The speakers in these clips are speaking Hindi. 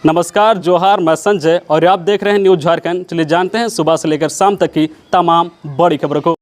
नमस्कार, जोहार, मैं संजय और आप देख रहे हैं न्यूज झारखंड। चलिए जानते हैं सुबह से लेकर शाम तक की तमाम बड़ी खबरों को।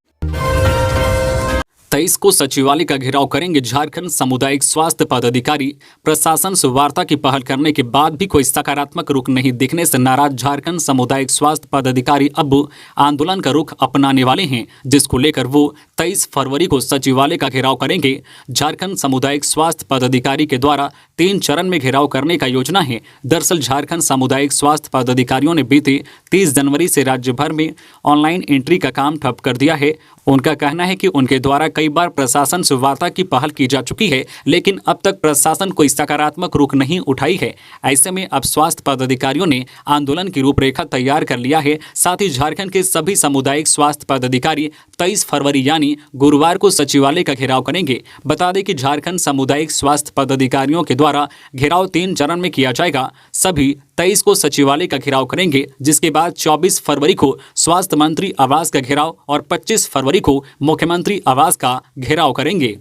23 को सचिवालय का घेराव करेंगे झारखंड सामुदायिक स्वास्थ्य पदाधिकारी। प्रशासन से वार्ता की पहल करने के बाद भी कोई सकारात्मक रुख नहीं दिखने से नाराज झारखंड सामुदायिक स्वास्थ्य पदाधिकारी अब आंदोलन का रुख अपनाने वाले हैं, जिसको लेकर वो 23 फरवरी को सचिवालय का घेराव करेंगे। झारखंड सामुदायिक स्वास्थ्य पदाधिकारी के द्वारा 3 चरण में घेराव करने का योजना है। दरअसल झारखंड सामुदायिक स्वास्थ्य पदाधिकारियों ने बीते 30 जनवरी से राज्य भर में ऑनलाइन एंट्री का काम ठप कर दिया है। उनका कहना है कि उनके द्वारा कई बार प्रशासन से वार्ता की पहल की जा चुकी है, लेकिन अब तक प्रशासन कोई सकारात्मक रुख नहीं उठाई है। ऐसे में अब स्वास्थ्य पदाधिकारियों ने आंदोलन की रूपरेखा तैयार कर लिया है। साथ ही झारखंड के सभी सामुदायिक स्वास्थ्य पदाधिकारी 23 फरवरी यानी गुरुवार को सचिवालय का घेराव करेंगे। बता दें कि झारखंड सामुदायिक स्वास्थ्य पदाधिकारियों के द्वारा घेराव 3 चरण में किया जाएगा। सभी 23 को सचिवालय का घेराव करेंगे, जिसके बाद 24 फरवरी को स्वास्थ्य मंत्री आवास का घेराव और 25 फरवरी को मुख्यमंत्री आवास का घेराव करेंगे।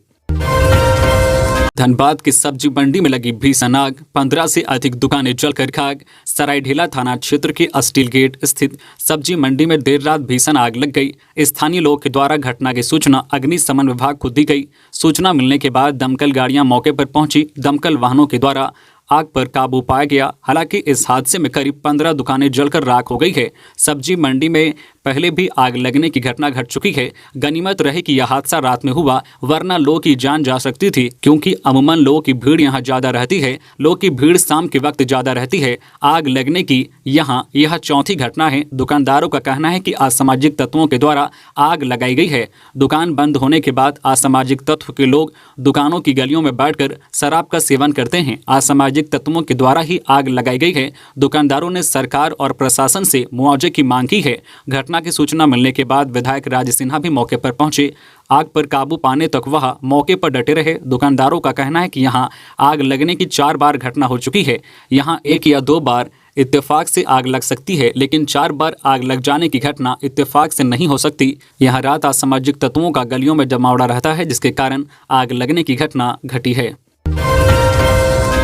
धनबाद की सब्जी मंडी में लगी भीषण आग, 15 से अधिक दुकानें जलकर खाक। सरायढेला थाना क्षेत्र के स्टील गेट स्थित सब्जी मंडी में देर रात भीषण आग लग गई। स्थानीय लोग के द्वारा घटना की सूचना अग्निशमन विभाग को दी गई। सूचना मिलने के बाद दमकल गाड़ियां मौके पर पहुंची। दमकल वाहनों के द्वारा आग पर काबू पाया गया। हालांकि इस हादसे में करीब 15 दुकानें जलकर राख हो गई है। सब्जी मंडी में पहले भी आग लगने की घटना घट चुकी है। गनीमत रहे कि यह हादसा रात में हुआ, वरना लोगों की जान जा सकती थी, क्योंकि अमूमन लोगों की भीड़ यहां ज्यादा रहती है। लोगों की भीड़ शाम के वक्त ज्यादा रहती है। आग लगने की यह चौथी घटना है। दुकानदारों का कहना है कि असामाजिक तत्वों के द्वारा आग लगाई गई है। दुकान बंद होने के बाद असामाजिक तत्व के लोग दुकानों की गलियों में बैठकर शराब का सेवन करते हैं। असामाजिक तत्वों के द्वारा ही आग लगाई गई है। दुकानदारों ने सरकार और प्रशासन से मुआवजे की मांग की है। घटना की सूचना मिलने के बाद विधायक राज सिन्हा भी मौके पर पहुंचे। आग पर काबू पाने तक वह मौके पर डटे रहे। दुकानदारों का कहना है कि यहां आग लगने की 4 बार घटना हो चुकी है। यहां 1 या 2 बार इत्तेफाक से आग लग सकती है, लेकिन 4 बार आग लग जाने की घटना इत्तेफाक से नहीं हो सकती। यहां रात असामाजिक तत्वों का गलियों में जमावड़ा रहता है, जिसके कारण आग लगने की घटना घटी है।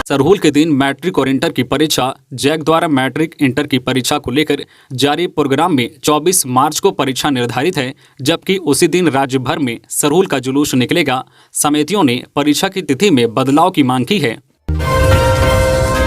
सरहुल के दिन मैट्रिक और इंटर की परीक्षा। जैक द्वारा मैट्रिक इंटर की परीक्षा को लेकर जारी प्रोग्राम में 24 मार्च को परीक्षा निर्धारित है, जबकि उसी दिन राज्य भर में सरहुल का जुलूस निकलेगा। समितियों ने परीक्षा की तिथि में बदलाव की मांग की है।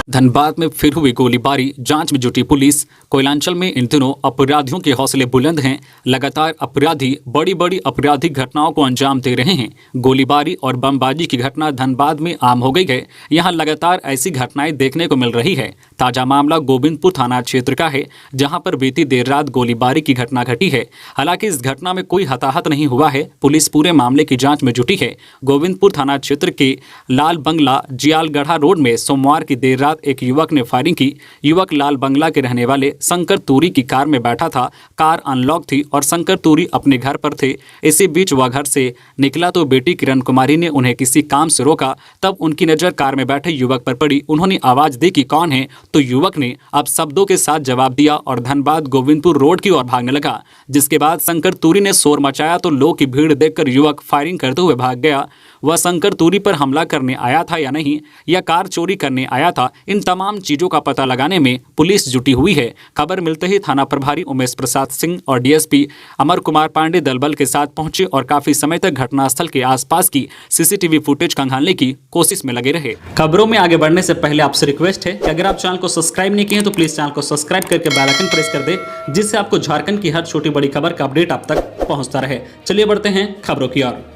धनबाद में फिर हुई गोलीबारी, जांच में जुटी पुलिस। कोयलांचल में इन दिनों अपराधियों के हौसले बुलंद हैं। लगातार अपराधी बड़ी बड़ी आपराधिक घटनाओं को अंजाम दे रहे हैं। गोलीबारी और बमबाजी की घटना धनबाद में आम हो गई है। यहां लगातार ऐसी घटनाएं देखने को मिल रही है। ताजा मामला गोविंदपुर थाना क्षेत्र का है, जहां पर बीती देर रात गोलीबारी की घटना घटी है। हालांकि इस घटना में कोई हताहत नहीं हुआ है। पुलिस पूरे मामले की जाँच में जुटी है। गोविंदपुर थाना क्षेत्र के लाल बंगला जियालगढ़ा रोड में सोमवार की देर रात एक युवक ने फायरिंग की। युवक लाल बंगला के रहने वाले शंकर तूरी की कार में बैठा था। कार अनलॉक थी और शंकर तूरी अपने घर पर थे। इसी बीच वह घर से निकला तो बेटी किरण कुमारी ने उन्हें किसी काम से रोका। तब उनकी नजर कार में बैठे युवक पर पड़ी। उन्होंने आवाज दी कि कौन है, तो युवक ने अब शब्दों के साथ जवाब दिया और धनबाद गोविंदपुर रोड की ओर भागने लगा। जिसके बाद शंकर तूरी ने शोर मचाया तो लोगों की भीड़ देखकर युवक फायरिंग करते हुए भाग गया। वह शंकर तूरी पर हमला करने आया था या नहीं, या कार चोरी करने आया था, इन तमाम चीजों का पता लगाने में पुलिस जुटी हुई है। खबर मिलते ही थाना प्रभारी उमेश प्रसाद सिंह और डीएसपी अमर कुमार पांडे दलबल के साथ पहुंचे और काफी समय तक घटनास्थल के आसपास की सीसीटीवी फुटेज खंगालने की कोशिश में लगे रहे। खबरों में आगे बढ़ने से पहले आपसे रिक्वेस्ट है कि अगर आप चैनल को सब्सक्राइब नहीं किए हैं तो प्लीज चैनल को सब्सक्राइब करके बेल आइकन प्रेस कर दे, जिससे आपको झारखंड की हर छोटी बड़ी खबर का अपडेट आप तक पहुंचता रहे। चलिए बढ़ते हैं खबरों की ओर।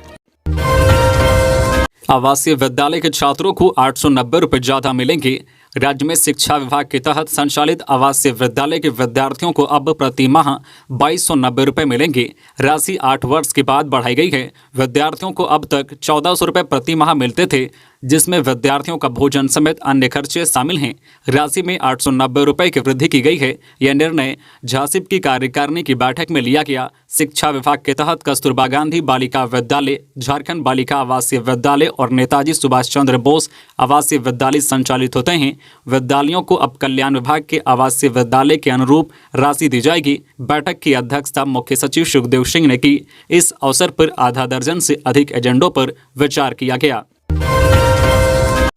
आवासीय विद्यालय के छात्रों को 890 रुपये ज्यादा मिलेंगे। राज्य में शिक्षा विभाग के तहत संचालित आवासीय विद्यालय के विद्यार्थियों को अब प्रति माह 2290 रुपये मिलेंगे। राशि 8 वर्ष के बाद बढ़ाई गई है। विद्यार्थियों को अब तक 1400 रुपये प्रति माह मिलते थे, जिसमें विद्यार्थियों का भोजन समेत अन्य खर्चे शामिल हैं। राशि में 890 रुपये की वृद्धि की गई है। यह निर्णय झासिप की कार्यकारिणी की बैठक में लिया गया। शिक्षा विभाग के तहत कस्तूरबा गांधी बालिका विद्यालय, झारखंड बालिका आवासीय विद्यालय और नेताजी सुभाष चंद्र बोस आवासीय विद्यालय संचालित होते हैं। विद्यालयों को अब कल्याण विभाग के आवासीय विद्यालय के अनुरूप राशि दी जाएगी। बैठक की अध्यक्षता मुख्य सचिव सुखदेव सिंह ने की। इस अवसर पर आधा दर्जन से अधिक एजेंडों पर विचार किया गया।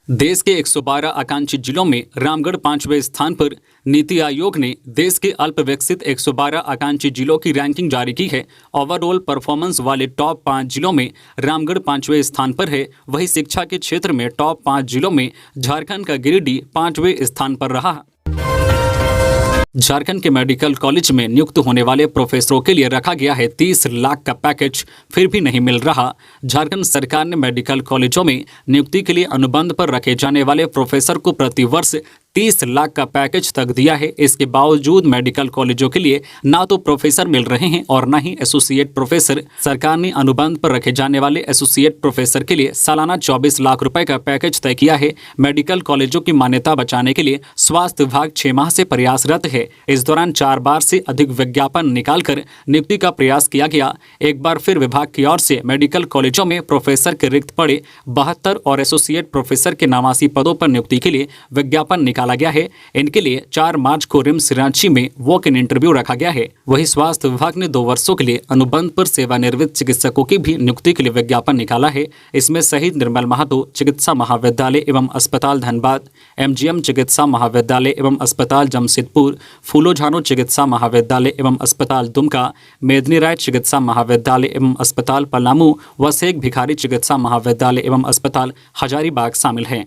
देश के 112 आकांक्षी जिलों में रामगढ़ 5वें स्थान पर। नीति आयोग ने देश के अल्प विकसित 112 आकांक्षी जिलों की रैंकिंग जारी की है। ओवरऑल परफॉर्मेंस वाले टॉप 5 जिलों में रामगढ़ 5वें स्थान पर है। वहीं शिक्षा के क्षेत्र में टॉप 5 जिलों में झारखंड का गिरिडीह 5वें स्थान पर रहा। झारखंड के मेडिकल कॉलेज में नियुक्त होने वाले प्रोफेसरों के लिए रखा गया है 30 लाख का पैकेज, फिर भी नहीं मिल रहा। झारखंड सरकार ने मेडिकल कॉलेजों में नियुक्ति के लिए अनुबंध पर रखे जाने वाले प्रोफेसर को प्रतिवर्ष 30 लाख का पैकेज तक दिया है। इसके बावजूद मेडिकल कॉलेजों के लिए ना तो प्रोफेसर मिल रहे हैं और ना ही एसोसिएट प्रोफेसर। सरकार ने अनुबंध पर रखे जाने वाले एसोसिएट प्रोफेसर के लिए सालाना 24 लाख रुपए का पैकेज तय किया है। मेडिकल कॉलेजों की मान्यता बचाने के लिए स्वास्थ्य विभाग 6 माह से प्रयासरत है। इस दौरान 4 बार से अधिक विज्ञापन निकालकर नियुक्ति का प्रयास किया गया। एक बार फिर विभाग की ओर से मेडिकल कॉलेजों में प्रोफेसर के रिक्त पड़े 72 और एसोसिएट प्रोफेसर के नामासी पदों पर नियुक्ति के लिए विज्ञापन निकाला गया है। इनके लिए 4 मार्च को रिम्स रांची में वॉक इन इंटरव्यू रखा गया है। वहीं स्वास्थ्य विभाग ने 2 वर्षों के लिए अनुबंध पर सेवानिवृत्त चिकित्सकों की भी नियुक्ति के लिए विज्ञापन निकाला है। इसमें शहीद निर्मल महतो चिकित्सा महाविद्यालय एवं अस्पताल धनबाद, एमजीएम चिकित्सा महाविद्यालय एवं अस्पताल जमशेदपुर, फूलो झानो चिकित्सा महाविद्यालय एवं अस्पताल दुमका, मेदिनी राय चिकित्सा महाविद्यालय एवं अस्पताल पलामू व शेख भिखारी चिकित्सा महाविद्यालय एवं अस्पताल हजारीबाग शामिल हैं।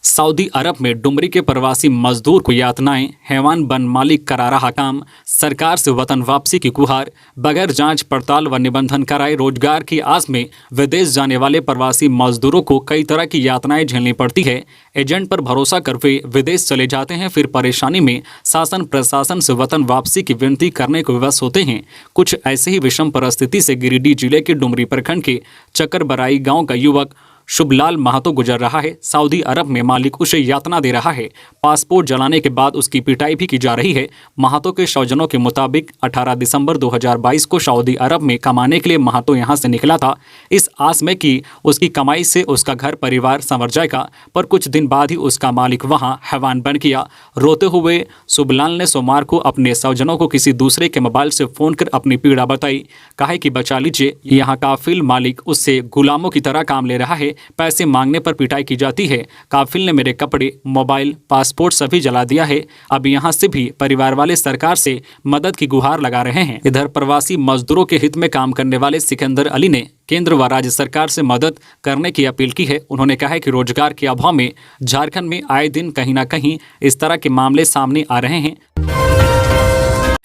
सऊदी अरब में डुमरी के प्रवासी मजदूर को यातनाएं, हैवान वन मालिक करा रहा काम। सरकार से वतन वापसी की गुहार। बगैर जांच पड़ताल व निबंधन कराए रोजगार की आस में विदेश जाने वाले प्रवासी मजदूरों को कई तरह की यातनाएं झेलनी पड़ती है। एजेंट पर भरोसा कर वे विदेश चले जाते हैं, फिर परेशानी में शासन प्रशासन से वतन वापसी की विनती करने को विवश होते हैं। कुछ ऐसे ही विषम परिस्थिति से गिरिडीह जिले के डुमरी प्रखंड के चकरबराई गाँव का युवक शुभलाल महतो गुजर रहा है। सऊदी अरब में मालिक उसे यातना दे रहा है। पासपोर्ट जलाने के बाद उसकी पिटाई भी की जा रही है। महतो के स्वजनों के मुताबिक 18 दिसंबर 2022 को सऊदी अरब में कमाने के लिए महतो यहां से निकला था, इस आस में कि उसकी कमाई से उसका घर परिवार संवर जाएगा। पर कुछ दिन बाद ही उसका मालिक वहां हैवान बन गया। रोते हुए शुभलाल ने सोमवार को अपने स्वजनों को किसी दूसरे के मोबाइल से फ़ोन कर अपनी पीड़ा बताई। कहा कि बचा लीजिए, यहाँ काफिल मालिक उससे गुलामों की तरह काम ले रहा है। पैसे मांगने पर पिटाई की जाती है। काफिल ने मेरे कपड़े, मोबाइल, पासपोर्ट सभी जला दिया है। अब यहाँ से भी परिवार वाले सरकार से मदद की गुहार लगा रहे हैं। इधर प्रवासी मजदूरों के हित में काम करने वाले सिकंदर अली ने केंद्र व राज्य सरकार से मदद करने की अपील की है। उन्होंने कहा है कि रोजगार के अभाव में झारखंड में आए दिन कहीं ना कहीं इस तरह के मामले सामने आ रहे हैं।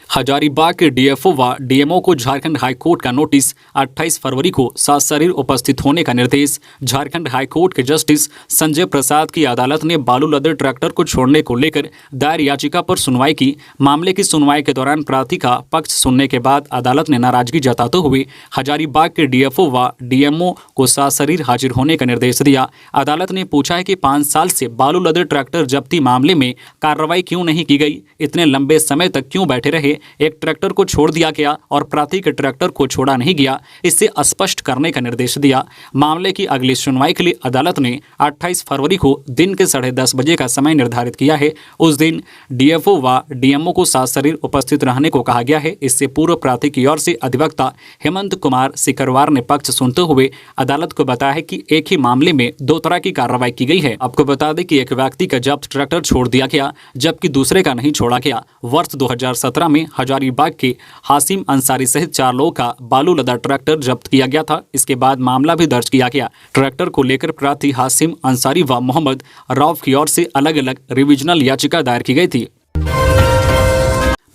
हजारीबाग के डीएफओ व डीएमओ को झारखंड हाईकोर्ट का नोटिस। 28 फरवरी को सशरीर उपस्थित होने का निर्देश। झारखंड हाईकोर्ट के जस्टिस संजय प्रसाद की अदालत ने बालू लदे ट्रैक्टर को छोड़ने को लेकर दायर याचिका पर सुनवाई की। मामले की सुनवाई के दौरान प्रार्थी का पक्ष सुनने के बाद अदालत ने नाराजगी जताते हुए हजारीबाग के डीएफओ व डीएमओ को सशरीर हाजिर होने का निर्देश दिया। अदालत ने पूछा है कि 5 साल से बालू लदे ट्रैक्टर जब्ती मामले में कार्रवाई क्यों नहीं की गई, इतने लंबे समय तक क्यों बैठे रहे, एक ट्रैक्टर को छोड़ दिया गया और प्रार्थी के ट्रैक्टर को छोड़ा नहीं गया, इससे स्पष्ट करने का निर्देश दिया। मामले की अगली सुनवाई के लिए अदालत ने 28 फरवरी को दिन के 10:30 बजे का समय निर्धारित किया है। उस दिन डीएफओ व डीएमओ को सशरीर उपस्थित रहने को कहा गया है। इससे पूर्व प्रार्थी की ओर से अधिवक्ता हेमंत कुमार सिकरवार ने पक्ष सुनते हुए अदालत को बताया है कि एक ही मामले में 2 तरह की कार्रवाई की गई है। आपको बता दें कि एक व्यक्ति का जब्त ट्रैक्टर छोड़ दिया गया जबकि दूसरे का नहीं छोड़ा गया। वर्ष 2017 में हजारीबाग के हासिम अंसारी सहित 4 लोगों का बालू लदा ट्रैक्टर जब्त किया गया था। इसके बाद मामला भी दर्ज किया गया। ट्रैक्टर को लेकर प्रार्थी हासिम अंसारी व मोहम्मद रऊफ की ओर से अलग अलग रिविजनल याचिका दायर की गई थी।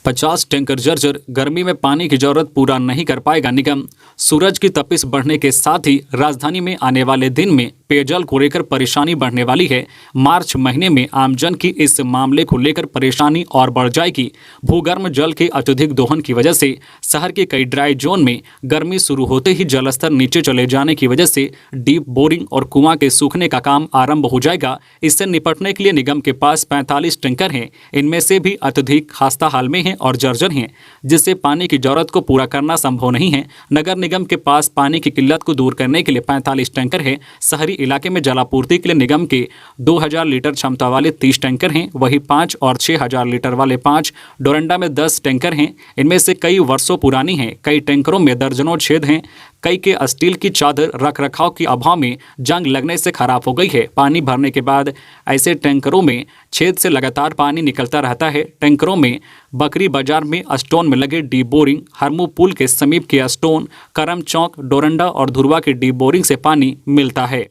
50 टैंकर जर्जर। गर्मी में पानी की जरूरत पूरा नहीं कर पाएगा निगम। सूरज की तपिश बढ़ने के साथ ही राजधानी में आने वाले दिन में पेयजल को लेकर परेशानी बढ़ने वाली है। मार्च महीने में आमजन की इस मामले को लेकर परेशानी और बढ़ जाएगी। भूगर्भ जल के अत्यधिक दोहन की वजह से शहर के कई ड्राई जोन में गर्मी शुरू होते ही जलस्तर नीचे चले जाने की वजह से डीप बोरिंग और कुआं के सूखने का काम आरंभ हो जाएगा। इससे निपटने के लिए निगम के पास 45 टैंकर हैं। इनमें से भी अत्यधिक खस्ता हाल में हैं और जर्जर हैं, जिससे पानी की जरूरत को पूरा करना संभव नहीं है। नगर निगम के पास पानी की किल्लत को दूर करने के लिए 45 टैंकर है। शहरी इलाके में जलापूर्ति के लिए निगम के 2000 लीटर क्षमता वाले 30 टैंकर हैं, वही 5 और 6000 लीटर वाले 5। डोरंडा में 10 टैंकर हैं। इनमें से कई वर्षों पुरानी हैं। कई टैंकरों में दर्जनों छेद हैं। कई के स्टील की चादर रख रखाव के अभाव में जंग लगने से खराब हो गई है। पानी भरने के बाद ऐसे टैंकरों में छेद से लगातार पानी निकलता रहता है। टैंकरों में बकरी बाजार में स्टोन में लगे डी बोरिंग, हरमू पुल के समीप के स्टोन, करम चौक, डोरंडा और धुरवा के डी बोरिंग से पानी मिलता है।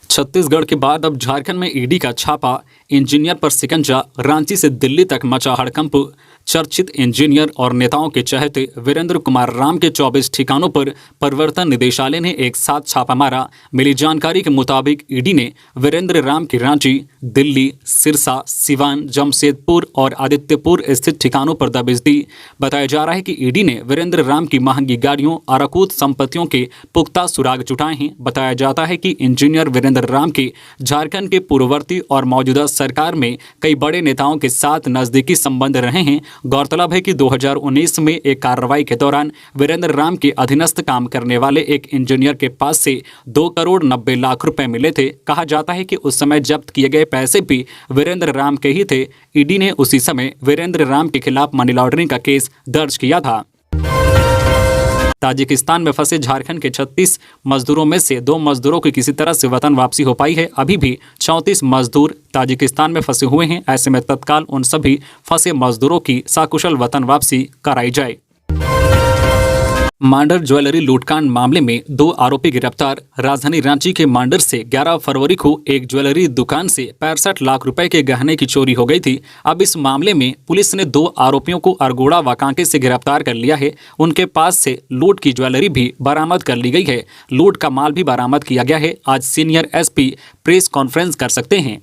छत्तीसगढ़ के बाद अब झारखंड में ईडी का छापा, इंजीनियर पर शिकंजा, रांची से दिल्ली तक मचा हड़कंप। चर्चित इंजीनियर और नेताओं के चहेते वीरेंद्र कुमार राम के 24 ठिकानों पर प्रवर्तन निदेशालय ने एक साथ छापा मारा। मिली जानकारी के मुताबिक ईडी ने वीरेंद्र राम की रांची, दिल्ली, सिरसा, सिवान, जमशेदपुर और आदित्यपुर स्थित ठिकानों पर दबिश दी। बताया जा रहा है कि ईडी ने वीरेंद्र राम की महंगी गाड़ियों, अराकूत संपत्तियों के पुख्ता सुराग जुटाए हैं। बताया जाता है कि इंजीनियर वीरेंद्र राम के झारखंड के पूर्ववर्ती और मौजूदा सरकार में कई बड़े नेताओं के साथ नजदीकी संबंध रहे हैं। गौरतलब है कि 2019 में एक कार्रवाई के दौरान वीरेंद्र राम के अधीनस्थ काम करने वाले एक इंजीनियर के पास से 2 करोड़ 90 लाख रुपए मिले थे। कहा जाता है कि उस समय जब्त किए गए पैसे भी वीरेंद्र राम के ही थे। ईडी ने उसी समय वीरेंद्र राम के खिलाफ मनी लॉन्ड्रिंग का केस दर्ज किया था। ताजिकिस्तान में फंसे झारखंड के 36 मजदूरों में से 2 मजदूरों की किसी तरह से वतन वापसी हो पाई है। अभी भी 34 मजदूर ताजिकिस्तान में फंसे हुए हैं। ऐसे में तत्काल उन सभी फंसे मजदूरों की सकुशल वतन वापसी कराई जाए। मांडर ज्वेलरी लूटकांड मामले में 2 आरोपी गिरफ्तार। राजधानी रांची के मांडर से 11 फरवरी को एक ज्वेलरी दुकान से 65 लाख रुपए के गहने की चोरी हो गई थी। अब इस मामले में पुलिस ने 2 आरोपियों को अरगोड़ा व कांके से गिरफ्तार कर लिया है। उनके पास से लूट की ज्वेलरी भी बरामद कर ली गई है। लूट का माल भी बरामद किया गया है। आज सीनियर एसपी प्रेस कॉन्फ्रेंस कर सकते हैं।